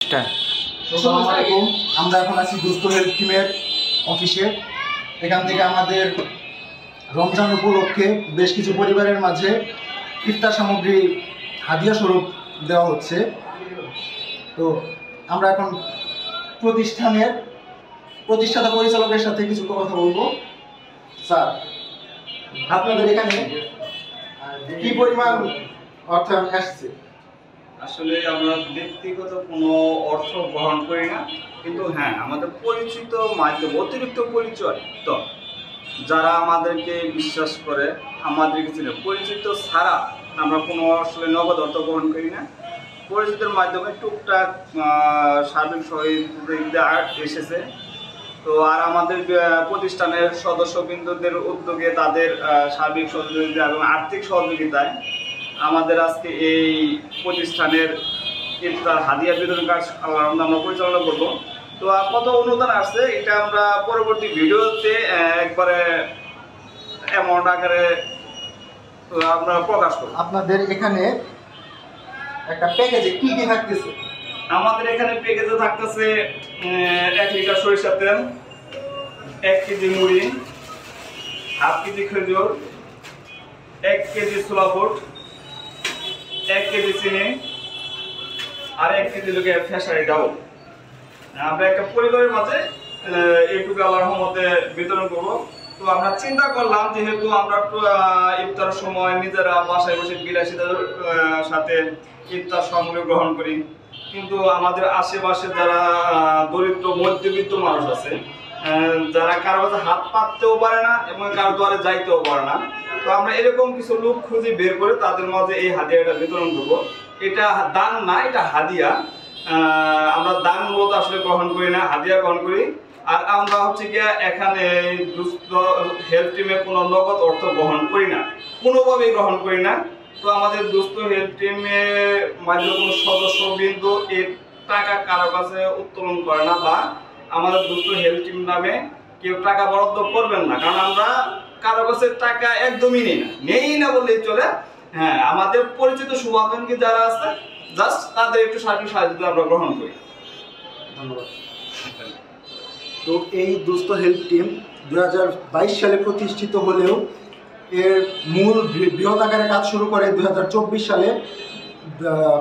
আসসালামু আলাইকুম। আমরা এখন আছি দুস্থ হেলথ টিমের অফিসে। এখান থেকে আমাদের রমজান উপলক্ষে বেশ কিছু পরিবারের মাঝে ইফতার সামগ্রী হাদিয়া স্বরূপ দেওয়া হচ্ছে। তো আমরা এখন প্রতিষ্ঠানের প্রতিষ্ঠাতা পরিচালকের সাথে কিছু কথা বলবো। স্যার, আপনাদের এখানে কি পরিমাণ অর্থায়ন আসছে? আসলে আমরা ব্যক্তিগত কোনো অর্থ গ্রহণ করি না, কিন্তু হ্যাঁ, আমাদের পরিচিত মাধ্যম অতিরিক্ত পরিচয় তো যারা আমাদেরকে বিশ্বাস করে, আমাদেরকে চিনে, পরিচিত ছাড়া আমরা কোনো আসলে নগদ অর্থ গ্রহণ করি না। পরিচিতের মাধ্যমে টুকটাক সার্বিক সহযোগিতা এসেছে। তো আর আমাদের প্রতিষ্ঠানের সদস্যবৃন্দদের উদ্যোগে, তাদের সার্বিক সহযোগিতা এবং আর্থিক সহযোগিতায় আমাদের আজকে এই প্রতিষ্ঠানের ইফতার হাদিয়া বিতরণ কাজ আমরা পরিচালনা করব। তো কত অনুদান আসছে এটা আমরা পরবর্তী ভিডিওতে একবারে অ্যামাউন্ট আকারে আমরা প্রকাশ করব। আপনাদের এখানে একটা প্যাকেজে কি কি থাকতেছে? আমাদের এখানে প্যাকেজে থাকতেছে 1 লিটার সরিষার তেল, 1 কেজি মুড়ি, হাফ কেজি খেজুর, 1 কেজি ছোলা বুট, 1 কেজি চিনি আর 1 কেজি লোকে ফেসারি ডাউল। আমরা একটা পরিবারের মাঝে এইটুকু আল্লাহর রহমতে বিতরণ করব। তো আমরা চিন্তা করলাম, যেহেতু আমরা ইফতারের সময় নিজেরা বাসায় বসে বিলাসিতার সাথে ইফতার সামগ্রী গ্রহণ করি, কিন্তু আমাদের আশেপাশে যারা দরিদ্র মধ্যবিত্ত মানুষ আছে, যারা কারো কাছে হাত পাততেও পারে না এবং কারো দ্বারে যাইতেও পারে না, তো আমরা এরকম কিছু লোক খুঁজে বের করে তাদের মাঝে এই হাদিয়াটা বিতরণ করব। এটা দান না, এটা হাদিয়া। আমরা দান মূলত আসলে গ্রহণ করি না, হাদিয়া গ্রহণ করি। আর আমরা হচ্ছে গিয়ে এখানে দুস্থ হেলথ টিমে কোনো নগদ অর্থ গ্রহণ করি না, কোনোভাবেই গ্রহণ করি না। তো আমাদের দুস্থ হেলথ টিমের মাঝে কোনো সদস্যবৃন্দ এর টাকা কারো কাছে উত্তোলন করে না, বা আমাদের দুস্থ হেলথ টিম নামে কেউ টাকা বরাদ্দ করবেন না, কারণ আমরা কারো কাছে টাকা একদমই নেই না বললেই চলে। হ্যাঁ, আমাদের পরিচিত শুভাকাঙ্ক্ষী যারা আছে, জাস্ট তাদের একটু সার্বিক সাহায্য আমরা গ্রহণ করি। ধন্যবাদ। তো এই দুস্থ হেলথ টিম 2022 সালে প্রতিষ্ঠিত হলেও এর মূল বৃহৎ আকারে কাজ শুরু করে 2024 সালে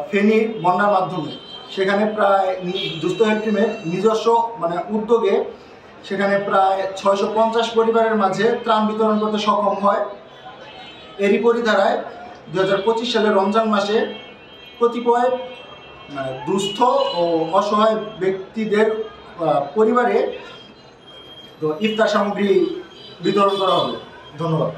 ফেনী বন্যার মাধ্যমে। সেখানে প্রায় দুস্থ হেলথ টিমের নিজস্ব উদ্যোগে সেখানে প্রায় 650 পরিবারের মাঝে ত্রাণ বিতরণ করতে সক্ষম হয়। এরই পরিধারায় 2025 সালে রমজান মাসে কতিপয় দুস্থ ও অসহায় ব্যক্তিদের পরিবারে তো ইফতার সামগ্রী বিতরণ করা হবে। ধন্যবাদ।